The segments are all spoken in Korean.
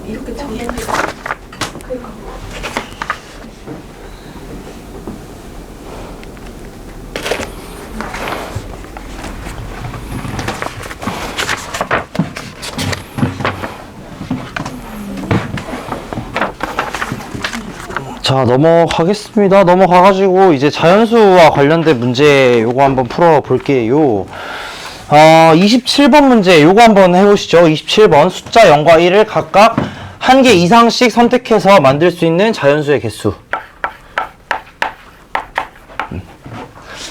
이렇게 정리해. 자, 넘어가겠습니다. 넘어가가지고 이제 자연수와 관련된 문제 요거 한번 풀어볼게요. 27번 문제 요거 한번 해보시죠. 27번 숫자 0과 1을 각각 한 개 이상씩 선택해서 만들 수 있는 자연수의 개수.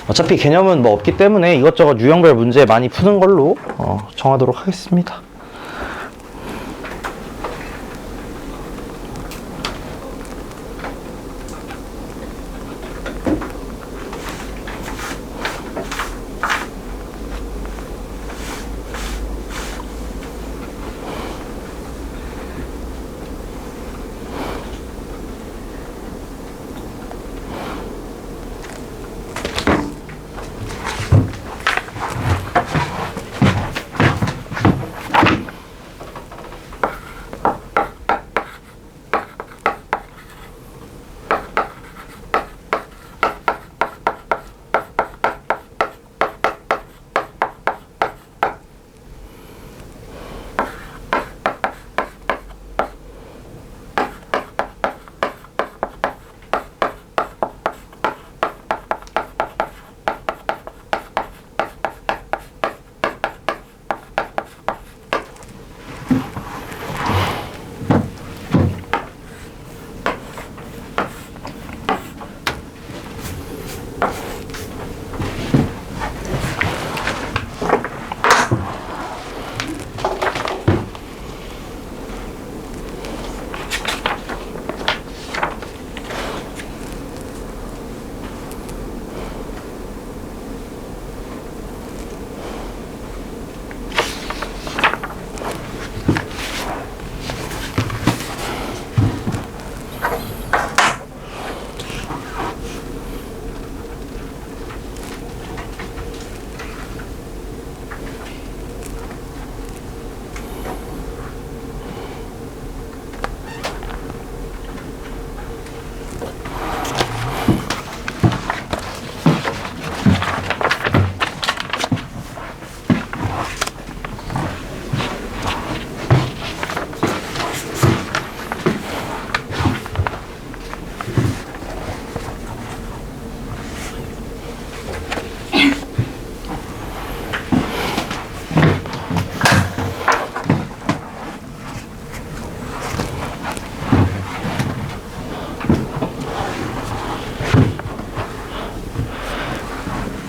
어차피 개념은 뭐 없기 때문에 이것저것 유형별 문제 많이 푸는 걸로 정하도록 하겠습니다.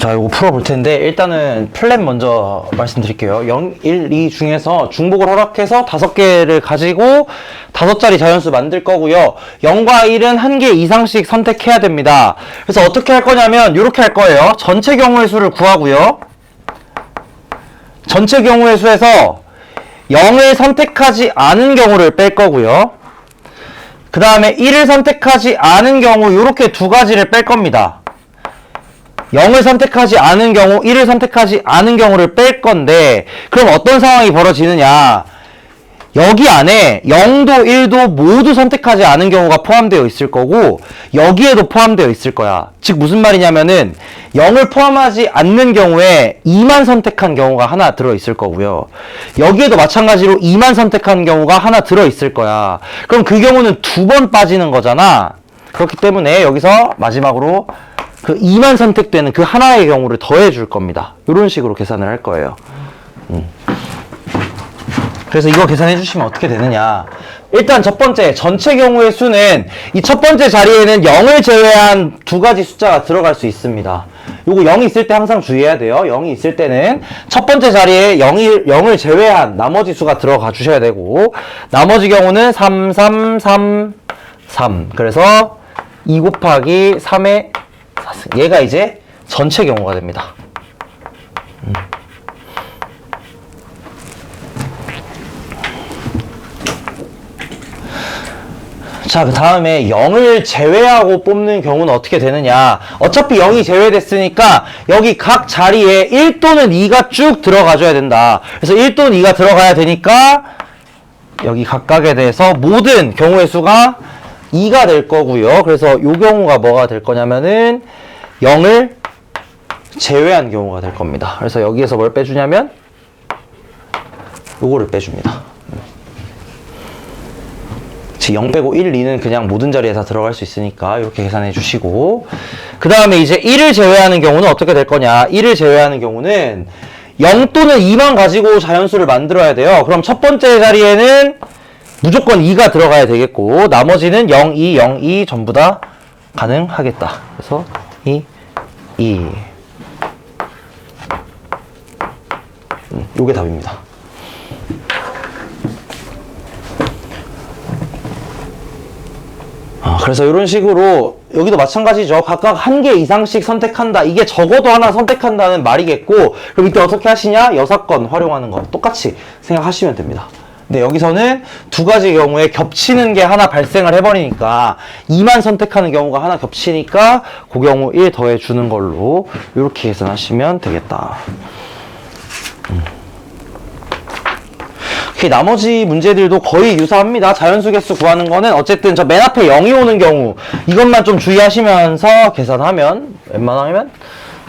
자, 이거 풀어볼 텐데 일단은 플랜 먼저 말씀드릴게요. 0, 1, 2 중에서 중복을 허락해서 5개를 가지고 5자리 자연수 만들 거고요. 0과 1은 한 개 이상씩 선택해야 됩니다. 그래서 어떻게 할 거냐면 이렇게 할 거예요. 전체 경우의 수를 구하고요. 전체 경우의 수에서 0을 선택하지 않은 경우를 뺄 거고요. 그 다음에 1을 선택하지 않은 경우 이렇게 두 가지를 뺄 겁니다. 0을 선택하지 않은 경우, 1을 선택하지 않은 경우를 뺄 건데, 그럼 어떤 상황이 벌어지느냐. 여기 안에 0도 1도 모두 선택하지 않은 경우가 포함되어 있을 거고, 여기에도 포함되어 있을 거야. 즉 무슨 말이냐면은 0을 포함하지 않는 경우에 2만 선택한 경우가 하나 들어있을 거고요. 여기에도 마찬가지로 2만 선택한 경우가 하나 들어있을 거야. 그럼 그 경우는 2번 빠지는 거잖아. 그렇기 때문에 여기서 마지막으로 그 2만 선택되는 그 하나의 경우를 더해 줄 겁니다. 이런 식으로 계산을 할 거예요. 그래서 이거 계산해 주시면 어떻게 되느냐. 일단 첫 번째, 전체 경우의 수는 이 첫 번째 자리에는 0을 제외한 두 가지 숫자가 들어갈 수 있습니다. 요거 0이 있을 때 항상 주의해야 돼요. 0이 있을 때는 첫 번째 자리에 0을 제외한 나머지 수가 들어가 주셔야 되고, 나머지 경우는 3, 3, 3, 3. 그래서 2 곱하기 3의 4승. 얘가 이제 전체 경우가 됩니다. 자, 그 다음에 0을 제외하고 뽑는 경우는 어떻게 되느냐. 어차피 0이 제외됐으니까 여기 각 자리에 1 또는 2가 쭉 들어가줘야 된다. 그래서 1 또는 2가 들어가야 되니까 여기 각각에 대해서 모든 경우의 수가 2가 될 거고요. 그래서 이 경우가 뭐가 될 거냐면은 0을 제외한 경우가 될 겁니다. 그래서 여기에서 뭘 빼주냐면 요거를 빼줍니다. 0 빼고 1, 2는 그냥 모든 자리에 다 들어갈 수 있으니까 이렇게 계산해 주시고, 그 다음에 이제 1을 제외하는 경우는 어떻게 될 거냐. 1을 제외하는 경우는 0 또는 2만 가지고 자연수를 만들어야 돼요. 그럼 첫 번째 자리에는 무조건 2가 들어가야 되겠고, 나머지는 0, 2, 0, 2 전부 다 가능하겠다. 그래서 2, 2. 요게 답입니다. 그래서 이런 식으로 여기도 마찬가지죠. 각각 한 개 이상씩 선택한다. 이게 적어도 하나 선택한다는 말이겠고, 그럼 이때 어떻게 하시냐? 여사건 활용하는 거 똑같이 생각하시면 됩니다. 근데 여기서는 두 가지 경우에 겹치는 게 하나 발생을 해버리니까 2만 선택하는 경우가 하나 겹치니까 그 경우 1 더해주는 걸로 이렇게 계산하시면 되겠다. 나머지 문제들도 거의 유사합니다. 자연수 개수 구하는 거는 어쨌든 저 맨 앞에 0이 오는 경우 이것만 좀 주의하시면서 계산하면 웬만하면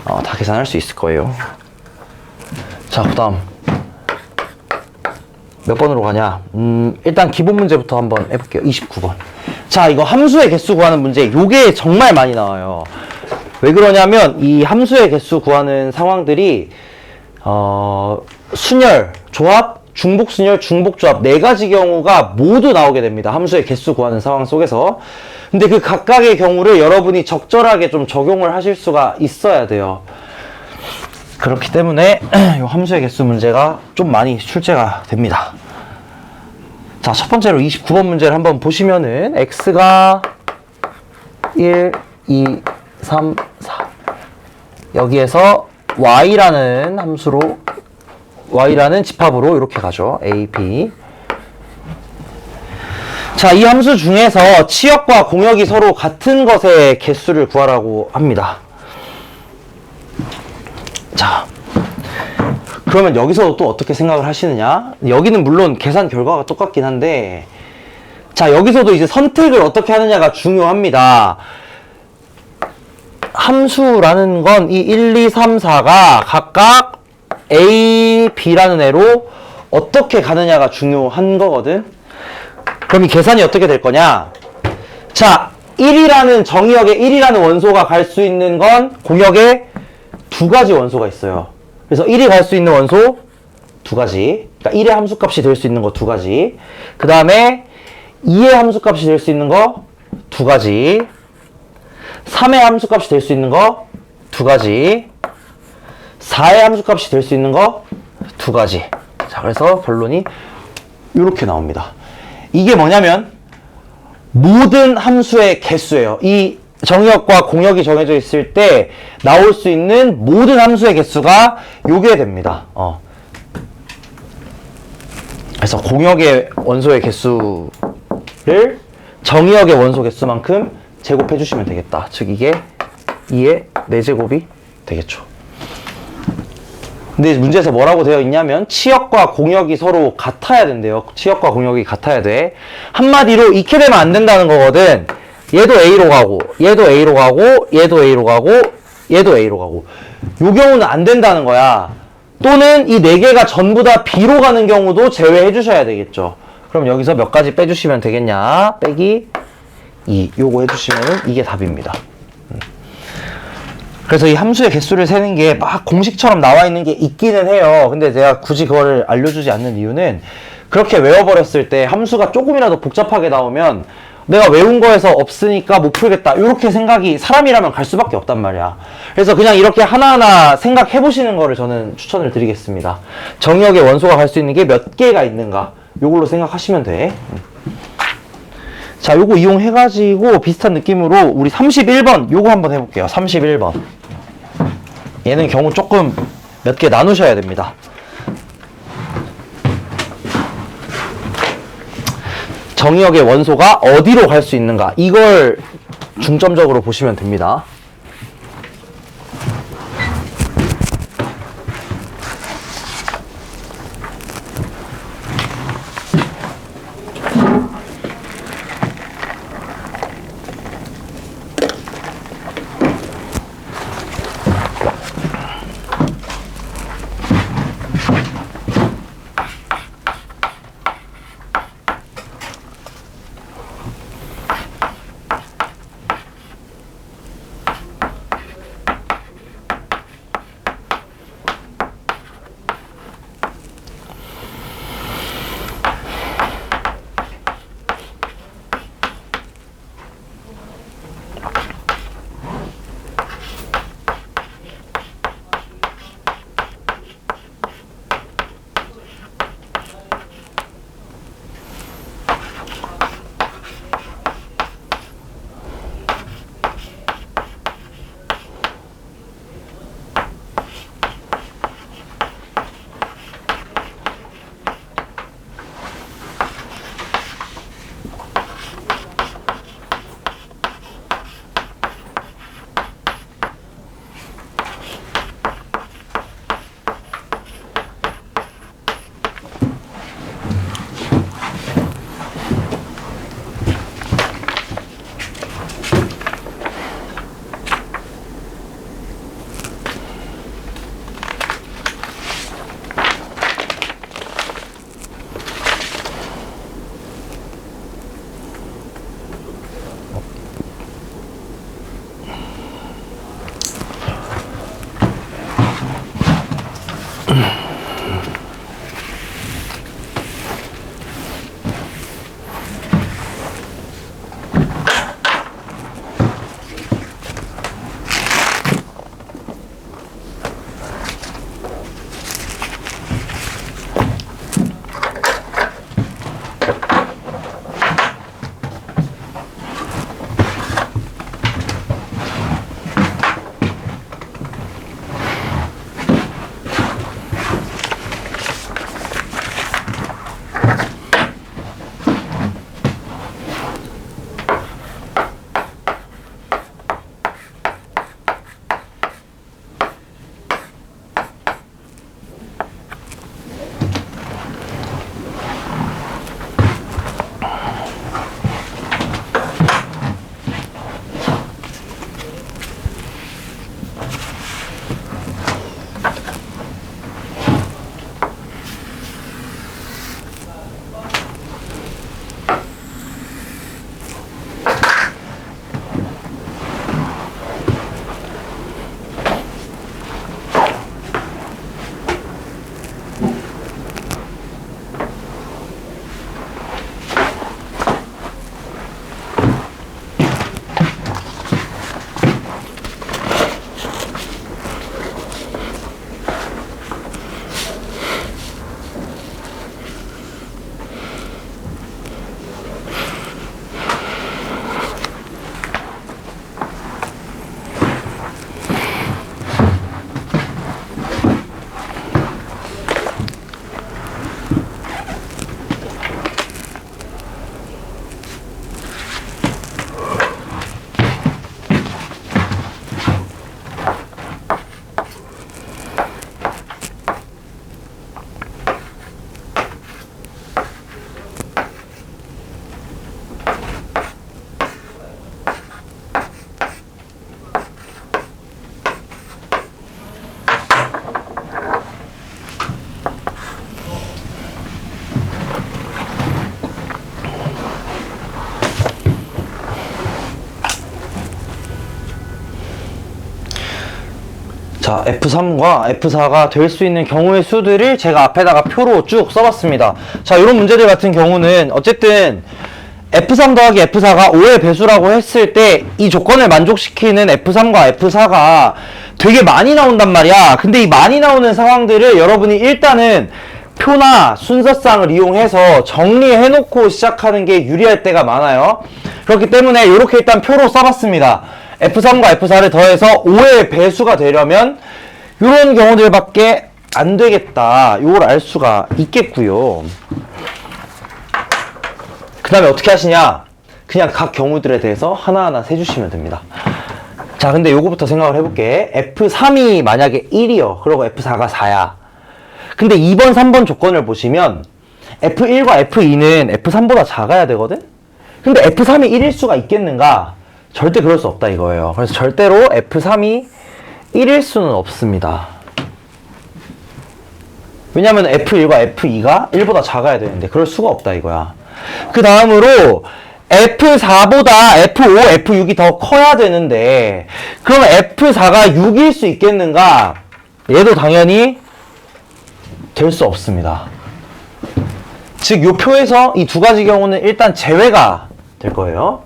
다 계산할 수 있을 거예요. 자, 그 다음 몇 번으로 가냐. 일단 기본 문제부터 한번 해볼게요. 29번. 자, 이거 함수의 개수 구하는 문제, 요게 정말 많이 나와요. 왜 그러냐면 이 함수의 개수 구하는 상황들이 순열, 조합, 중복순열, 중복조합 네 가지 경우가 모두 나오게 됩니다. 함수의 개수 구하는 상황 속에서. 근데 그 각각의 경우를 여러분이 적절하게 좀 적용을 하실 수가 있어야 돼요. 그렇기 때문에 이 함수의 개수 문제가 좀 많이 출제가 됩니다. 자, 첫 번째로 29번 문제를 한번 보시면은 x가 1, 2, 3, 4 여기에서 y라는 함수로 y라는 집합으로 이렇게 가죠. a, b. 자, 이 함수 중에서 치역과 공역이 서로 같은 것의 개수를 구하라고 합니다. 자, 그러면 여기서 또 어떻게 생각을 하시느냐? 여기는 물론 계산 결과가 똑같긴 한데, 자, 여기서도 이제 선택을 어떻게 하느냐가 중요합니다. 함수라는 건 이 1, 2, 3, 4가 각각 A, B라는 애로 어떻게 가느냐가 중요한 거거든. 그럼 이 계산이 어떻게 될 거냐? 자, 1이라는 정의역에 1이라는 원소가 갈 수 있는 건 공역에 두 가지 원소가 있어요. 그래서 1이 갈 수 있는 원소 두 가지. 그러니까 1의 함수값이 될 수 있는 거 두 가지. 그 다음에 2의 함수값이 될 수 있는 거 두 가지. 3의 함수값이 될 수 있는 거 두 가지. 4의 함수값이 될 수 있는 거 두 가지. 자, 그래서 결론이 이렇게 나옵니다. 이게 뭐냐면 모든 함수의 개수예요. 이 정의역과 공역이 정해져 있을 때 나올 수 있는 모든 함수의 개수가 요게 됩니다. 그래서 공역의 원소의 개수를 정의역의 원소 개수만큼 제곱해 주시면 되겠다. 즉 이게 2의 4제곱이 되겠죠. 근데 문제에서 뭐라고 되어 있냐면 치역과 공역이 서로 같아야 된대요. 치역과 공역이 같아야 돼. 한마디로 이렇게 되면 안 된다는 거거든. 얘도 A로 가고, 얘도 A로 가고, 얘도 A로 가고, 얘도 A로 가고. 요 경우는 안 된다는 거야. 또는 이 4개가 전부 다 B로 가는 경우도 제외해 주셔야 되겠죠. 그럼 여기서 몇 가지 빼주시면 되겠냐? 빼기 2. 요거 해주시면 이게 답입니다. 그래서 이 함수의 개수를 세는 게 막 공식처럼 나와 있는 게 있기는 해요. 근데 제가 굳이 그거를 알려주지 않는 이유는 그렇게 외워버렸을 때 함수가 조금이라도 복잡하게 나오면 내가 외운 거에서 없으니까 못 풀겠다 이렇게 생각이 사람이라면 갈 수밖에 없단 말이야. 그래서 그냥 이렇게 하나하나 생각해 보시는 거를 저는 추천을 드리겠습니다. 정의역의 원소가 갈 수 있는 게 몇 개가 있는가 요걸로 생각하시면 돼. 자, 요거 이용해가지고 비슷한 느낌으로 우리 31번 요거 한번 해볼게요. 31번 얘는 경우 조금 몇 개 나누셔야 됩니다. 정의역의 원소가 어디로 갈 수 있는가 이걸 중점적으로 보시면 됩니다. 자, F3과 F4가 될 수 있는 경우의 수들을 제가 앞에다가 표로 쭉 써봤습니다. 자, 이런 문제들 같은 경우는 어쨌든 F3 더하기 F4가 5의 배수라고 했을 때 이 조건을 만족시키는 F3과 F4가 되게 많이 나온단 말이야. 근데 이 많이 나오는 상황들을 여러분이 일단은 표나 순서상을 이용해서 정리해놓고 시작하는 게 유리할 때가 많아요. 그렇기 때문에 이렇게 일단 표로 써봤습니다. F3과 F4를 더해서 5의 배수가 되려면 이런 경우들밖에 안 되겠다. 이걸 알 수가 있겠고요. 그 다음에 어떻게 하시냐? 그냥 각 경우들에 대해서 하나하나 세주시면 됩니다. 자, 근데 요거부터 생각을 해볼게. F3이 만약에 1이요. 그리고 F4가 4야. 근데 2번, 3번 조건을 보시면 F1과 F2는 F3보다 작아야 되거든? 근데 F3이 1일 수가 있겠는가? 절대 그럴 수 없다 이거예요. 그래서 절대로 F3이 1일 수는 없습니다. 왜냐면 F1과 F2가 1보다 작아야 되는데 그럴 수가 없다 이거야. 그 다음으로 F4보다 F5, F6이 더 커야 되는데 그러면 F4가 6일 수 있겠는가? 얘도 당연히 될 수 없습니다. 즉, 요 표에서 이 두 가지 경우는 일단 제외가 될 거예요.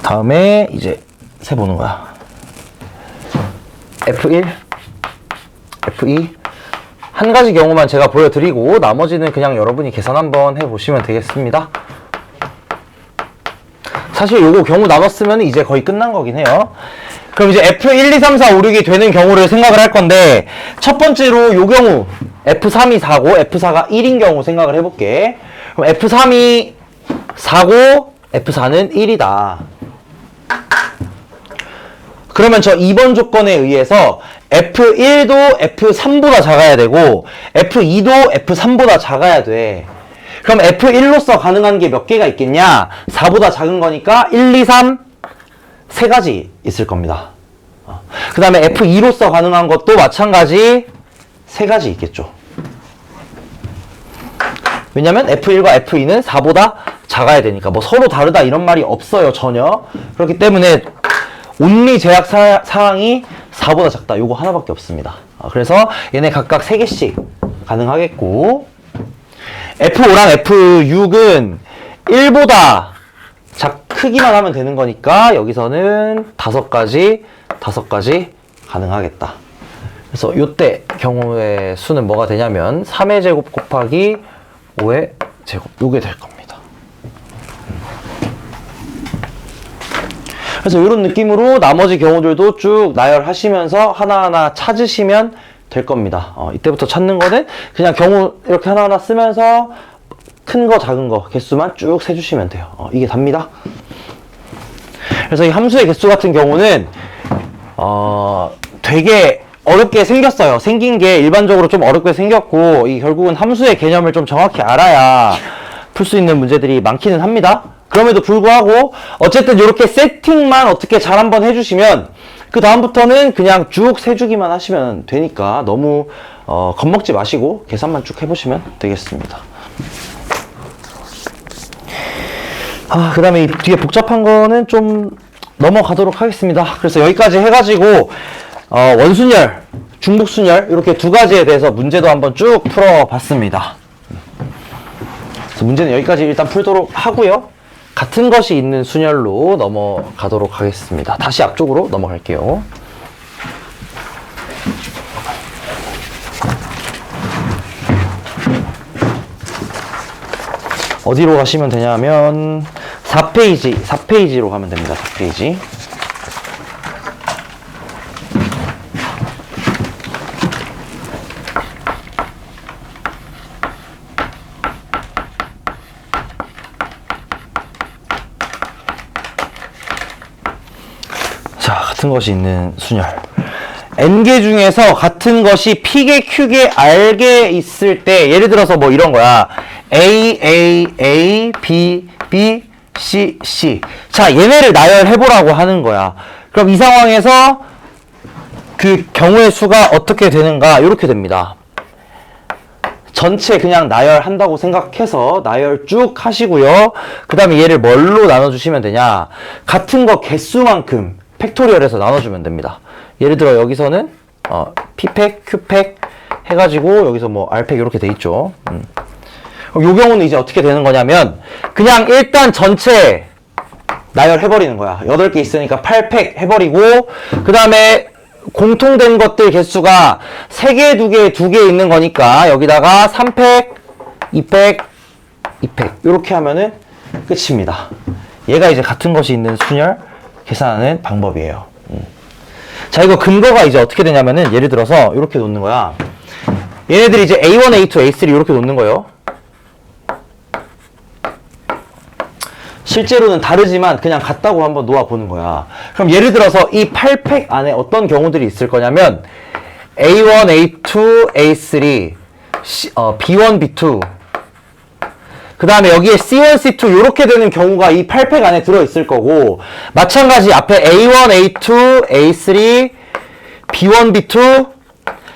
다음에 이제 세보는 거야. F1, F2 한 가지 경우만 제가 보여드리고 나머지는 그냥 여러분이 계산 한번 해보시면 되겠습니다. 사실 요거 경우 나눴으면 이제 거의 끝난 거긴 해요. 그럼 이제 F1, 2, 3, 4, 5, 6이 되는 경우를 생각을 할 건데 첫 번째로 요 경우 F3이 4고 F4가 1인 경우 생각을 해볼게. 그럼 F3이 4고 F4는 1이다. 그러면 저 2번 조건에 의해서 F1도 F3보다 작아야 되고 F2도 F3보다 작아야 돼. 그럼 F1로서 가능한 게 몇 개가 있겠냐? 4보다 작은 거니까 1, 2, 3 세 가지 있을 겁니다. 그 다음에 F2로서 가능한 것도 마찬가지 세 가지 있겠죠. 왜냐면 F1과 F2는 4보다 작아야 되니까 뭐 서로 다르다 이런 말이 없어요 전혀. 그렇기 때문에 온리 제약 사항이 4보다 작다 요거 하나밖에 없습니다. 그래서 얘네 각각 3개씩 가능하겠고 F5랑 F6은 1보다 크기만 하면 되는 거니까 여기서는 5가지 가능하겠다. 그래서 요때 경우의 수는 뭐가 되냐면 3의 제곱 곱하기 5의 제곱 요게 될 겁니다. 그래서 이런 느낌으로 나머지 경우들도 쭉 나열하시면서 하나하나 찾으시면 될 겁니다. 이때부터 찾는 거는 그냥 경우 이렇게 하나하나 쓰면서 큰 거 작은 거 개수만 쭉 세주시면 돼요. 이게 답니다. 그래서 이 함수의 개수 같은 경우는 되게 어렵게 생겼어요. 생긴 게 일반적으로 좀 어렵게 생겼고 이 결국은 함수의 개념을 좀 정확히 알아야 풀 수 있는 문제들이 많기는 합니다. 그럼에도 불구하고 어쨌든 이렇게 세팅만 어떻게 잘 한번 해주시면 그 다음부터는 그냥 쭉 세주기만 하시면 되니까 너무 겁먹지 마시고 계산만 쭉 해보시면 되겠습니다. 그 다음에 이 뒤에 복잡한 거는 좀 넘어가도록 하겠습니다. 그래서 여기까지 해가지고 원순열, 중복순열 이렇게 두 가지에 대해서 문제도 한번 쭉 풀어봤습니다. 그래서 문제는 여기까지 일단 풀도록 하고요. 같은 것이 있는 순열로 넘어가도록 하겠습니다. 다시 앞쪽으로 넘어갈게요. 어디로 가시면 되냐면 4페이지로 가면 됩니다. 4페이지. 자, 같은 것이 있는 순열. N개 중에서 같은 것이 P개, Q개, R개 있을 때 예를 들어서 뭐 이런 거야. A, B, B, C, C. 자, 얘네를 나열해보라고 하는 거야. 그럼 이 상황에서 그 경우의 수가 어떻게 되는가? 이렇게 됩니다. 전체 그냥 나열한다고 생각해서 나열 쭉 하시고요. 그 다음에 얘를 뭘로 나눠주시면 되냐? 같은 거 개수만큼 팩토리얼해서 나눠주면 됩니다. 예를 들어 여기서는 P팩, Q팩 해가지고 여기서 뭐 R팩 이렇게 돼 있죠. 그럼 요 경우는 이제 어떻게 되는 거냐면 그냥 일단 전체 나열해버리는 거야. 8개 있으니까 8팩 해버리고 그 다음에 공통된 것들 개수가 3개, 2개, 2개 있는 거니까 여기다가 3팩, 2팩, 2팩 이렇게 하면은 끝입니다. 얘가 이제 같은 것이 있는 순열 계산하는 방법이에요. 자, 이거 근거가 이제 어떻게 되냐면은 예를 들어서 이렇게 놓는 거야. 얘네들이 이제 A1, A2, A3 이렇게 놓는 거예요. 실제로는 다르지만 그냥 같다고 한번 놓아보는 거야. 그럼 예를 들어서 이 8팩 안에 어떤 경우들이 있을 거냐면 A1, A2, A3, B1, B2 그 다음에 여기에 C1, C2 이렇게 되는 경우가 이 8팩 안에 들어있을 거고 마찬가지 앞에 A1, A2, A3, B1, B2,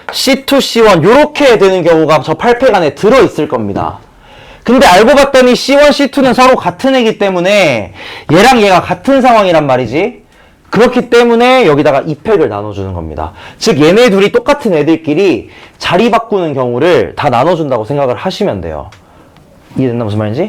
C2, C1 이렇게 되는 경우가 저 8팩 안에 들어있을 겁니다. 근데 알고 봤더니 C1, C2는 서로 같은 애기 때문에 얘랑 얘가 같은 상황이란 말이지. 그렇기 때문에 여기다가 2팩을 나눠주는 겁니다. 즉 얘네 둘이 똑같은 애들끼리 자리 바꾸는 경우를 다 나눠준다고 생각을 하시면 돼요. 이해됐나 무슨 말인지?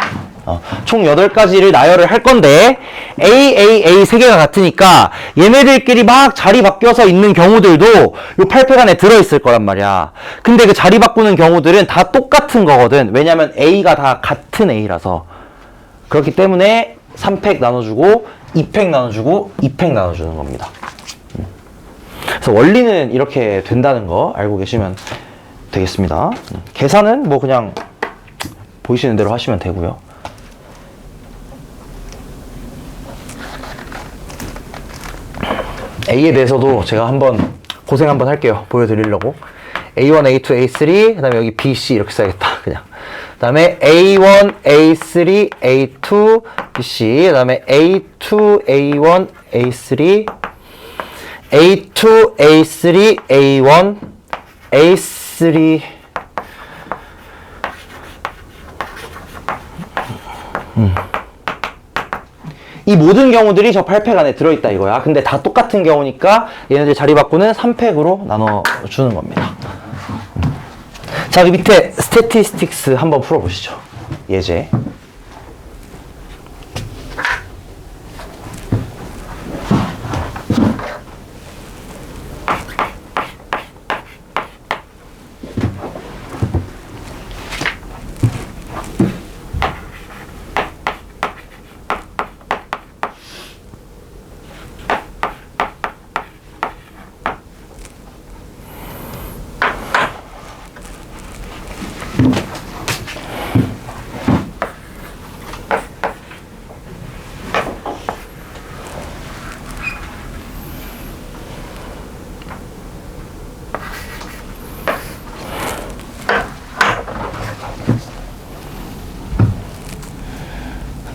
총 8가지를 나열을 할 건데 A 3개가 같으니까 얘네들끼리 막 자리 바뀌어서 있는 경우들도 요 8팩 안에 들어있을 거란 말이야. 근데 그 자리 바꾸는 경우들은 다 똑같은 거거든. 왜냐면 A가 다 같은 A라서. 그렇기 때문에 3팩 나눠주고 2팩 나눠주고 2팩 나눠주는 겁니다. 그래서 원리는 이렇게 된다는 거 알고 계시면 되겠습니다. 계산은 뭐 그냥 보이시는 대로 하시면 되고요. A에 대해서도 제가 한번 고생 한번 할게요. 보여드리려고. A1, A2, A3, 그 다음에 여기 B, C 이렇게 써야겠다. 그냥. 그 다음에 A1, A3, A2, B, C. 그 다음에 A2, A1, A3, A2, A3, A1, A3, 이 모든 경우들이 저 8팩 안에 들어있다 이거야. 근데 다 똑같은 경우니까 얘네들 자리 바꾸는 3팩으로 나눠주는 겁니다. 자, 그 밑에 스태티스틱스 한번 풀어보시죠. 예제.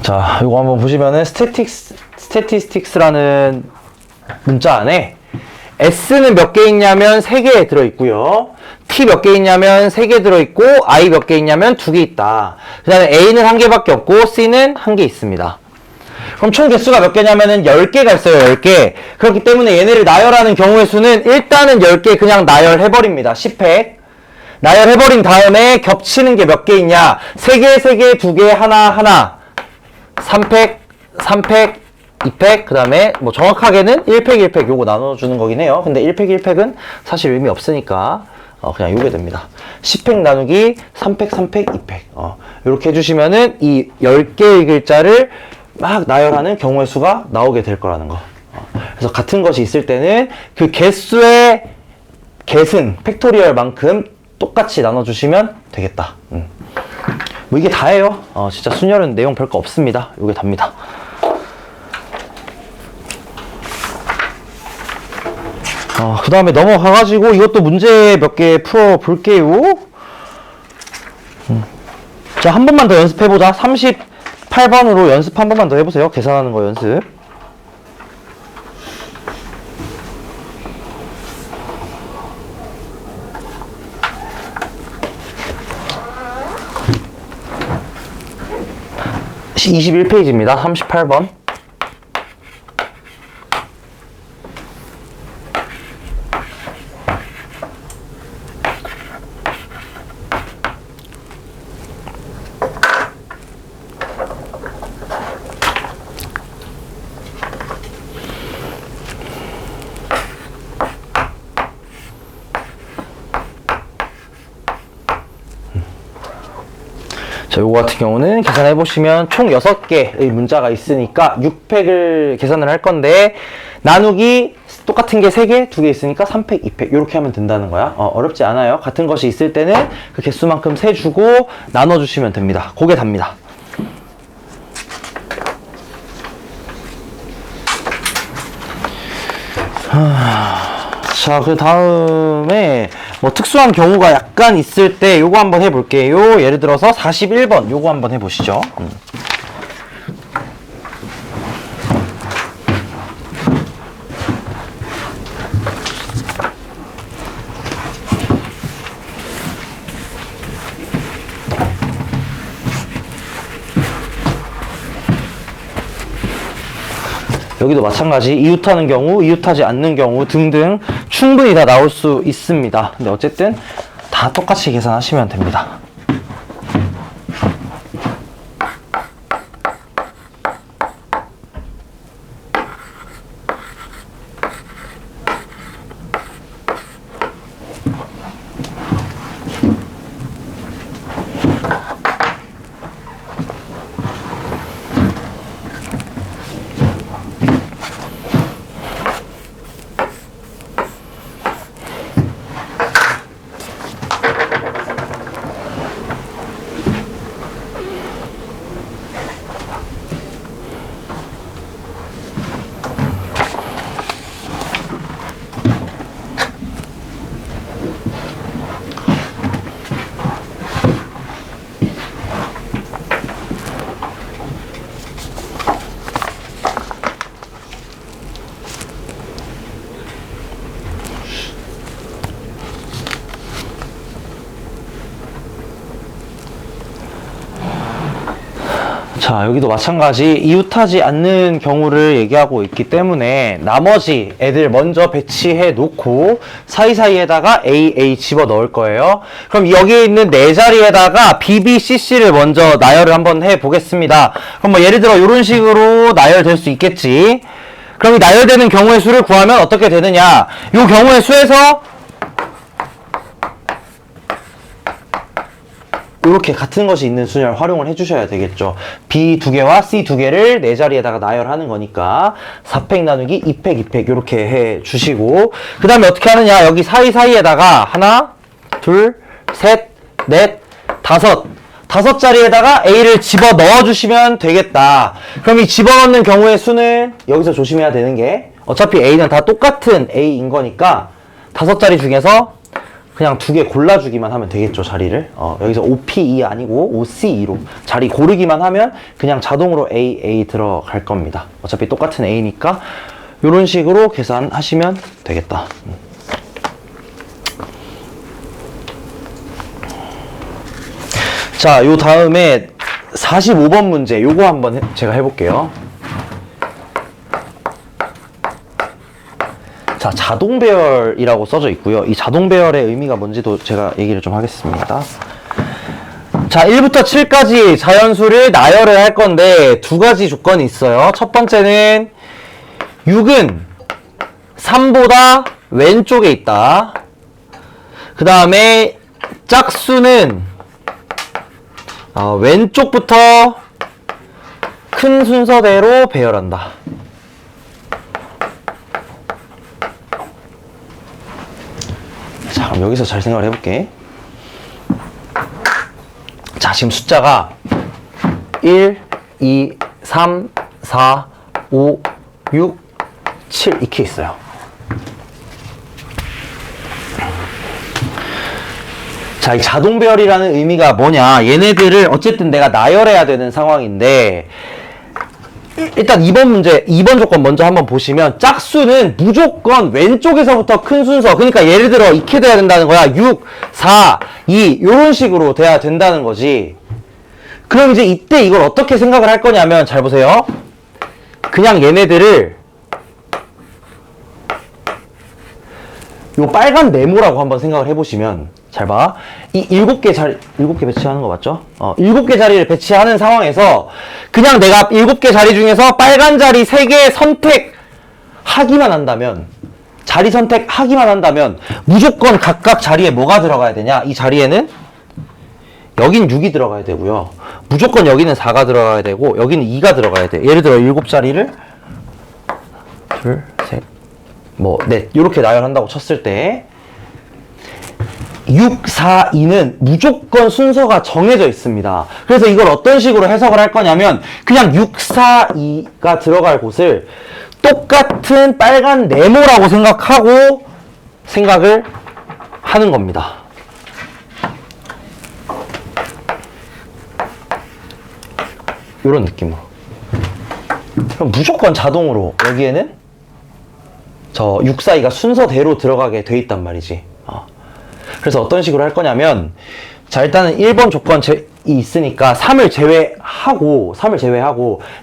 자, 이거 한번 보시면은 statistics라는 문자 안에 S는 몇 개 있냐면 3개 들어있고요. T 몇 개 있냐면 3개 들어있고 I 몇 개 있냐면 2개 있다. 그 다음에 A는 1개밖에 없고 C는 1개 있습니다. 그럼 총 개수가 몇 개냐면은 10개가 있어요. 10개. 그렇기 때문에 얘네를 나열하는 경우의 수는 일단은 10개 그냥 나열해버립니다. 10팩. 나열해버린 다음에 겹치는 게 몇 개 있냐. 3개, 3개, 2개, 하나, 하나. 3팩, 3팩, 2팩, 그 다음에 뭐 정확하게는 1팩, 1팩 요거 나눠주는 거긴 해요. 근데 1팩, 1팩은 사실 의미 없으니까 그냥 요게 됩니다. 10팩 나누기 3팩, 3팩, 2팩 요렇게 해주시면은 이 10개의 글자를 막 나열하는 경우의 수가 나오게 될 거라는 거. 그래서 같은 것이 있을 때는 그 개수의 개승, 팩토리얼만큼 똑같이 나눠주시면 되겠다. 뭐 이게 다예요. 진짜 순열은 내용 별거 없습니다. 요게 답니다. 그 다음에 넘어가가지고 이것도 문제 몇 개 풀어 볼게요. 자, 한 번만 더 연습해보자. 38번으로 연습 한 번만 더 해보세요. 계산하는 거 연습. 시 21페이지입니다. 38번. 자, 요거 같은 경우는 계산해 보시면 총 6개의 문자가 있으니까 6팩을 계산을 할 건데 나누기 똑같은 게 3개, 2개 있으니까 3팩, 2팩 이렇게 하면 된다는 거야. 어렵지 않아요. 같은 것이 있을 때는 그 개수만큼 세주고 나눠주시면 됩니다. 그게 답니다. 자, 그 다음에 뭐 특수한 경우가 약간 있을 때 요거 한번 해볼게요. 예를 들어서 41번 요거 한번 해보시죠. 여기도 마찬가지 이웃하는 경우, 이웃하지 않는 경우 등등 충분히 다 나올 수 있습니다. 근데 어쨌든 다 똑같이 계산하시면 됩니다. 자, 여기도 마찬가지 이웃하지 않는 경우를 얘기하고 있기 때문에 나머지 애들 먼저 배치해 놓고 사이사이에다가 AA 집어 넣을 거예요. 그럼 여기에 있는 네 자리에다가 BBCC를 먼저 나열을 한번 해 보겠습니다. 그럼 뭐 예를 들어 이런 식으로 나열될 수 있겠지. 그럼 이 나열되는 경우의 수를 구하면 어떻게 되느냐? 이 경우의 수에서 이렇게 같은 것이 있는 순열 활용을 해주셔야 되겠죠. B 2개와 C 2개를 네 자리에다가 나열하는 거니까 4팩 나누기 2팩, 2팩 이렇게 해주시고 그 다음에 어떻게 하느냐. 여기 사이사이에다가 하나, 둘, 셋, 넷, 다섯 자리에다가 A를 집어 넣어주시면 되겠다. 그럼 이 집어넣는 경우의 수는 여기서 조심해야 되는 게 어차피 A는 다 똑같은 A인 거니까 5자리 중에서 그냥 2개 골라주기만 하면 되겠죠, 자리를. 여기서 OP2 아니고 OC2로 자리 고르기만 하면 그냥 자동으로 A 들어갈 겁니다. 어차피 똑같은 A니까 이런 식으로 계산하시면 되겠다. 자, 요 다음에 45번 문제 요거 한번 제가 해볼게요. 자, 자동 배열이라고 써져 있고요. 이 자동 배열의 의미가 뭔지도 제가 얘기를 좀 하겠습니다. 자, 1부터 7까지 자연수를 나열을 할 건데 두 가지 조건이 있어요. 첫 번째는 6은 3보다 왼쪽에 있다. 그 다음에 짝수는 왼쪽부터 큰 순서대로 배열한다. 자, 그럼 여기서 잘 생각을 해볼게. 자, 지금 숫자가 1, 2, 3, 4, 5, 6, 7 이렇게 있어요. 자, 이 자동 배열이라는 의미가 뭐냐. 얘네들을 어쨌든 내가 나열해야 되는 상황인데 일단 2번 문제, 2번 조건 먼저 한번 보시면 짝수는 무조건 왼쪽에서부터 큰 순서, 그러니까 예를 들어 이렇게 돼야 된다는 거야. 6, 4, 2 이런 식으로 돼야 된다는 거지. 그럼 이제 이때 이걸 어떻게 생각을 할 거냐면 잘 보세요. 그냥 얘네들을 요 빨간 네모라고 한번 생각을 해보시면 잘 봐. 이 7개 자리, 7개 배치하는 거 맞죠? 7개 자리를 배치하는 상황에서 그냥 내가 7개 자리 중에서 빨간 자리 3개 선택하기만 한다면, 자리 선택하기만 한다면 무조건 각각 자리에 뭐가 들어가야 되냐? 이 자리에는 여긴 6이 들어가야 되고요. 무조건 여기는 4가 들어가야 되고 여기는 2가 들어가야 돼. 예를 들어 7자리를 둘, 셋, 뭐 넷 이렇게 나열한다고 쳤을 때 6, 4, 2는 무조건 순서가 정해져 있습니다. 그래서 이걸 어떤 식으로 해석을 할 거냐면 그냥 6, 4, 2가 들어갈 곳을 똑같은 빨간 네모라고 생각을 하는 겁니다. 이런 느낌으로. 그럼 무조건 자동으로 여기에는 저 6, 4, 2가 순서대로 들어가게 돼 있단 말이지. 그래서 어떤 식으로 할 거냐면 자 일단은 1번 조건이 있으니까 3을 제외하고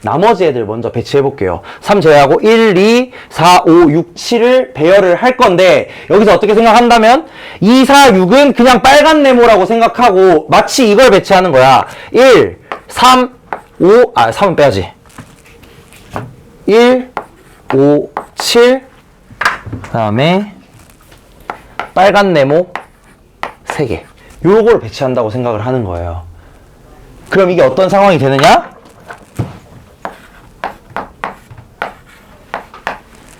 나머지 애들 먼저 배치해 볼게요. 3 제외하고 1, 2, 4, 5, 6, 7을 배열을 할 건데 여기서 어떻게 생각한다면 2, 4, 6은 그냥 빨간 네모라고 생각하고 마치 이걸 배치하는 거야. 1, 3, 5, 3은 빼야지. 1, 5, 7 그 다음에 빨간 네모 3개 요걸 배치한다고 생각을 하는 거예요. 그럼 이게 어떤 상황이 되느냐?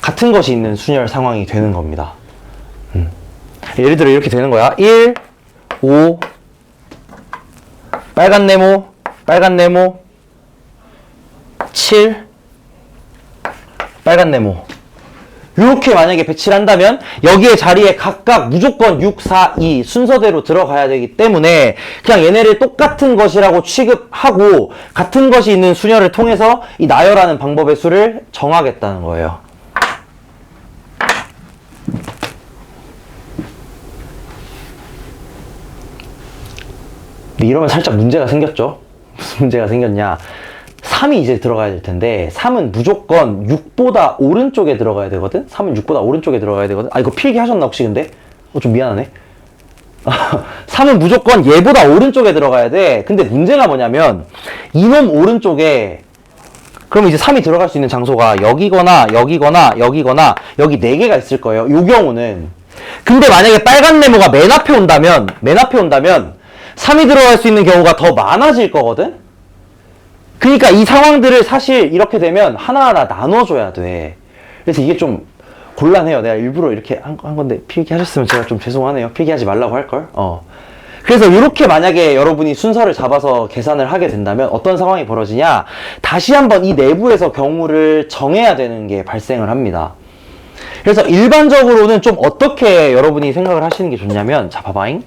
같은 것이 있는 순열 상황이 되는 겁니다. 예를 들어 이렇게 되는 거야. 1, 5 빨간 네모 7 빨간 네모 이렇게 만약에 배치를 한다면 여기에 자리에 각각 무조건 6, 4, 2 순서대로 들어가야 되기 때문에 그냥 얘네를 똑같은 것이라고 취급하고 같은 것이 있는 순열을 통해서 이 나열하는 방법의 수를 정하겠다는 거예요. 이러면 살짝 문제가 생겼죠? 무슨 문제가 생겼냐? 3이 이제 들어가야 될 텐데 3은 무조건 6보다 오른쪽에 들어가야 되거든? 3은 6보다 오른쪽에 들어가야 되거든? 이거 필기 하셨나 혹시 근데? 좀 미안하네. 3은 무조건 얘보다 오른쪽에 들어가야 돼. 근데 문제가 뭐냐면 이놈 오른쪽에 그럼 이제 3이 들어갈 수 있는 장소가 여기거나 여기 4개가 있을 거예요. 요 경우는. 근데 만약에 빨간 네모가 맨 앞에 온다면 3이 들어갈 수 있는 경우가 더 많아질 거거든? 그러니까 이 상황들을 사실 이렇게 되면 하나하나 나눠줘야 돼. 그래서 이게 좀 곤란해요. 내가 일부러 이렇게 한 건데 필기하셨으면 제가 좀 죄송하네요. 필기하지 말라고 할걸. 그래서 이렇게 만약에 여러분이 순서를 잡아서 계산을 하게 된다면 어떤 상황이 벌어지냐? 다시 한번 이 내부에서 경우를 정해야 되는 게 발생을 합니다. 그래서 일반적으로는 좀 어떻게 여러분이 생각을 하시는 게 좋냐면 자 봐봐잉.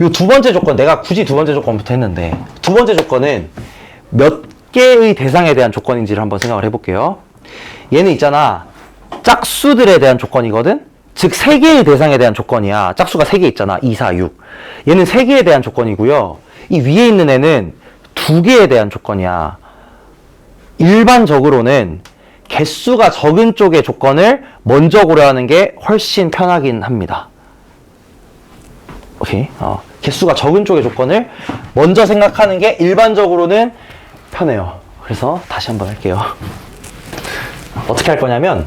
요 두 번째 조건 내가 굳이 두 번째 조건부터 했는데 두 번째 조건은 몇 개의 대상에 대한 조건인지를 한번 생각을 해볼게요. 얘는 있잖아. 짝수들에 대한 조건이거든? 즉 3개의 대상에 대한 조건이야. 짝수가 3개 있잖아. 2, 4, 6. 얘는 3개에 대한 조건이고요. 이 위에 있는 애는 2개에 대한 조건이야. 일반적으로는 개수가 적은 쪽의 조건을 먼저 고려하는 게 훨씬 편하긴 합니다. 오케이. 개수가 적은 쪽의 조건을 먼저 생각하는 게 일반적으로는 편해요. 그래서 다시 한번 할게요. 어떻게 할 거냐면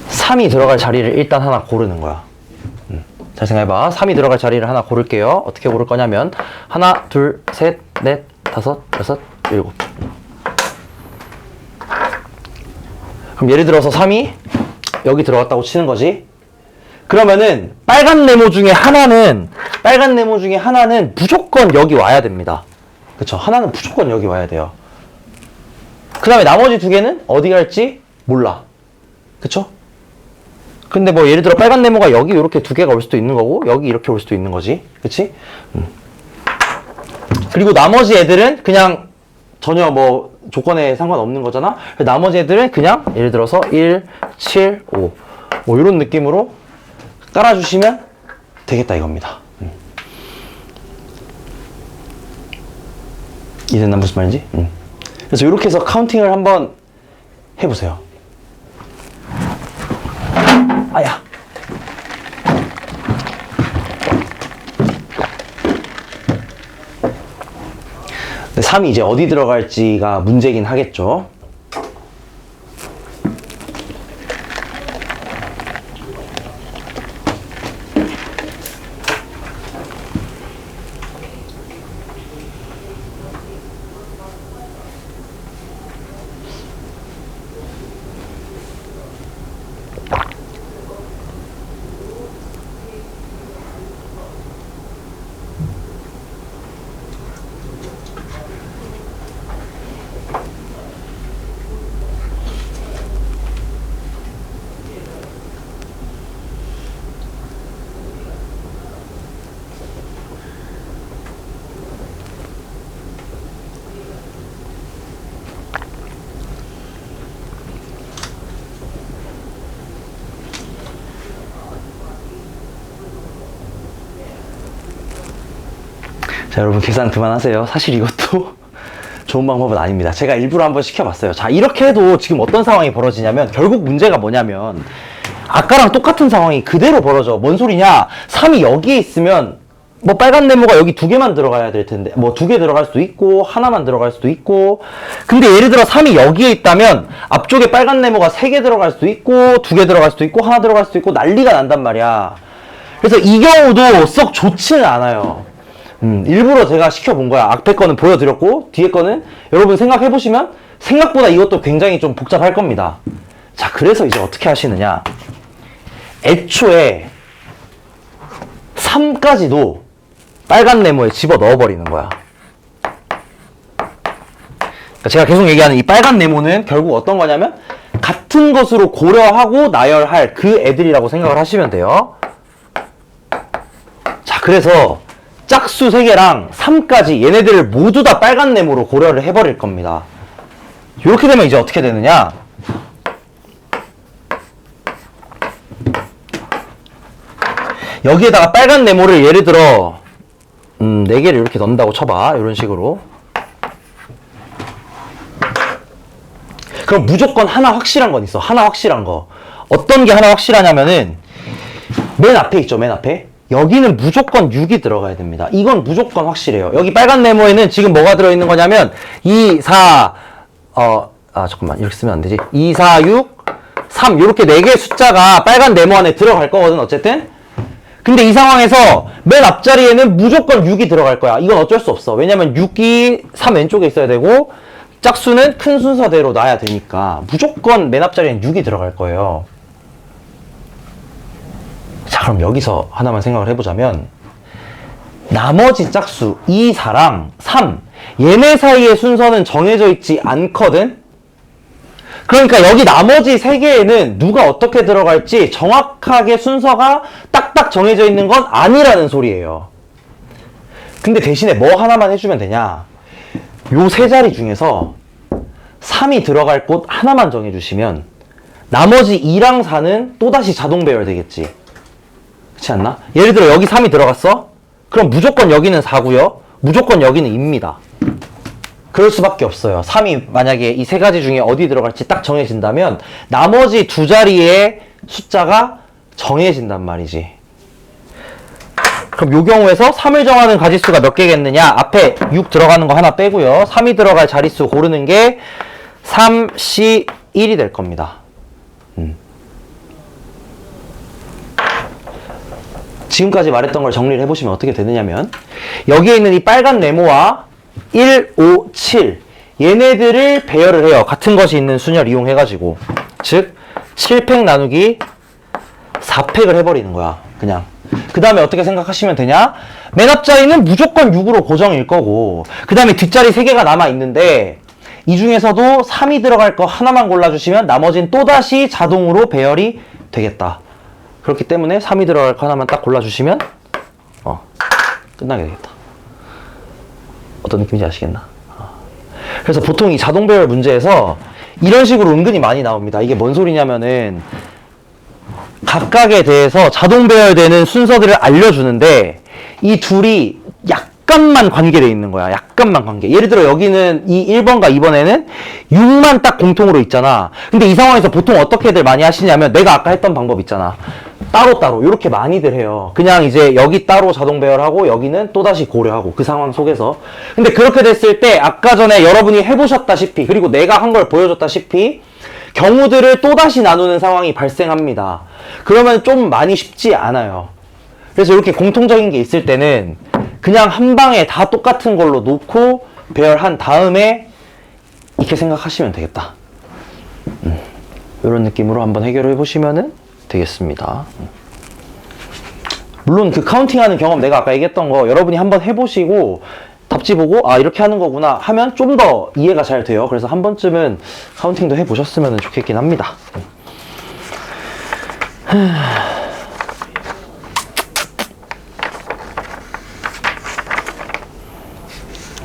3이 들어갈 자리를 일단 하나 고르는 거야. 잘 생각해봐. 3이 들어갈 자리를 하나 고를게요. 어떻게 고를 거냐면 하나, 둘, 셋, 넷, 다섯, 여섯, 일곱. 그럼 예를 들어서 3이 여기 들어갔다고 치는 거지. 그러면은 빨간 네모 중에 하나는 무조건 여기 와야 됩니다. 그쵸? 하나는 무조건 여기 와야 돼요. 그 다음에 나머지 2개는 어디 갈지 몰라. 그쵸? 근데 뭐 예를 들어 빨간 네모가 여기 이렇게 2개가 올 수도 있는 거고 여기 이렇게 올 수도 있는 거지. 그치? 그리고 나머지 애들은 그냥 전혀 뭐 조건에 상관없는 거잖아. 나머지 애들은 그냥 예를 들어서 1, 7, 5 뭐 이런 느낌으로 깔아주시면 되겠다 이겁니다. 이해됐나 무슨 말인지? 그래서 이렇게 해서 카운팅을 한번 해보세요. 아야. 3이 이제 어디 들어갈지가 문제긴 하겠죠. 자, 여러분 계산 그만하세요. 사실 이것도 좋은 방법은 아닙니다. 제가 일부러 한번 시켜봤어요. 자, 이렇게 해도 지금 어떤 상황이 벌어지냐면 결국 문제가 뭐냐면 아까랑 똑같은 상황이 그대로 벌어져. 뭔 소리냐? 3이 여기에 있으면 뭐 빨간 네모가 여기 2개만 들어가야 될 텐데 뭐 2개 들어갈 수도 있고 하나만 들어갈 수도 있고 근데 예를 들어 3이 여기에 있다면 앞쪽에 빨간 네모가 3개 들어갈 수도 있고 2개 들어갈 수도 있고 하나 들어갈 수도 있고 난리가 난단 말이야. 그래서 이 경우도 썩 좋지는 않아요. 일부러 제가 시켜본 거야. 앞에 거는 보여드렸고 뒤에 거는 여러분 생각해보시면 생각보다 이것도 굉장히 좀 복잡할 겁니다. 자, 그래서 이제 어떻게 하시느냐, 애초에 3까지도 빨간 네모에 집어 넣어버리는 거야. 그러니까 제가 계속 얘기하는 이 빨간 네모는 결국 어떤 거냐면 같은 것으로 고려하고 나열할 그 애들이라고 생각을 하시면 돼요. 자, 그래서 짝수 3개랑 3까지 얘네들을 모두 다 빨간 네모로 고려를 해버릴 겁니다. 이렇게 되면 이제 어떻게 되느냐, 여기에다가 빨간 네모를 예를 들어 4개를 이렇게 넣는다고 쳐봐. 이런 식으로. 그럼 무조건 하나 확실한 건 있어. 하나 확실한 거. 어떤 게 하나 확실하냐면은 맨 앞에 있죠. 맨 앞에. 여기는 무조건 6이 들어가야 됩니다. 이건 무조건 확실해요. 여기 빨간 네모에는 지금 뭐가 들어있는 거냐면 2, 4, 잠깐만. 이렇게 쓰면 안 되지. 2, 4, 6, 3 이렇게 4개의 숫자가 빨간 네모 안에 들어갈 거거든. 어쨌든. 근데 이 상황에서 맨 앞자리에는 무조건 6이 들어갈 거야. 이건 어쩔 수 없어. 왜냐면 6이 3 왼쪽에 있어야 되고 짝수는 큰 순서대로 놔야 되니까 무조건 맨 앞자리에는 6이 들어갈 거예요. 자, 그럼 여기서 하나만 생각을 해보자면 나머지 짝수 2, 4랑 3 얘네 사이의 순서는 정해져 있지 않거든. 그러니까 여기 나머지 3개에는 누가 어떻게 들어갈지 정확하게 순서가 딱딱 정해져 있는 건 아니라는 소리예요. 근데 대신에 뭐 하나만 해주면 되냐, 요 3자리 중에서 3이 들어갈 곳 하나만 정해주시면 나머지 2랑 4는 또다시 자동 배열 되겠지. 그렇지 않나? 예를 들어 여기 3이 들어갔어? 그럼 무조건 여기는 4고요 무조건 여기는 2입니다. 그럴 수밖에 없어요. 3이 만약에 이 3가지 중에 어디 들어갈지 딱 정해진다면 나머지 2자리의 숫자가 정해진단 말이지. 그럼 이 경우에서 3을 정하는 가지수가 몇 개겠느냐, 앞에 6 들어가는 거 하나 빼고요 3이 들어갈 자릿수 고르는 게 3, C, 1이 될 겁니다. 지금까지 말했던 걸 정리를 해보시면 어떻게 되느냐면 여기에 있는 이 빨간 네모와 1, 5, 7 얘네들을 배열을 해요. 같은 것이 있는 순열 이용해가지고. 즉 7팩 나누기 4팩을 해버리는 거야. 그냥. 그 다음에 어떻게 생각하시면 되냐, 맨 앞자리는 무조건 6으로 고정일 거고 그 다음에 뒷자리 3개가 남아있는데 이 중에서도 3이 들어갈 거 하나만 골라주시면 나머지는 또다시 자동으로 배열이 되겠다. 그렇기 때문에 3이 들어갈 거 하나만 딱 골라주시면 끝나게 되겠다. 어떤 느낌인지 아시겠나? 그래서 보통 이 자동 배열 문제에서 이런 식으로 은근히 많이 나옵니다. 이게 뭔 소리냐면은 각각에 대해서 자동 배열되는 순서들을 알려주는데 이 둘이 약간만 관계되어 있는 거야. 약간만 관계. 예를 들어 여기는 이 1번과 2번에는 6만 딱 공통으로 있잖아. 근데 이 상황에서 보통 어떻게들 많이 하시냐면 내가 아까 했던 방법 있잖아. 따로따로 이렇게 많이들 해요. 그냥 이제 여기 따로 자동 배열하고 여기는 또다시 고려하고 그 상황 속에서. 근데 그렇게 됐을 때 아까 전에 여러분이 해보셨다시피 그리고 내가 한 걸 보여줬다시피 경우들을 또다시 나누는 상황이 발생합니다. 그러면 좀 많이 쉽지 않아요. 그래서 이렇게 공통적인 게 있을 때는 그냥 한 방에 다 똑같은 걸로 놓고 배열한 다음에 이렇게 생각하시면 되겠다. 이런 느낌으로 한번 해결해 보시면 되겠습니다. 물론 그 카운팅하는 경험 내가 아까 얘기했던 거 여러분이 한번 해보시고 답지 보고 아 이렇게 하는 거구나 하면 좀 더 이해가 잘 돼요. 그래서 한 번쯤은 카운팅도 해보셨으면 좋겠긴 합니다.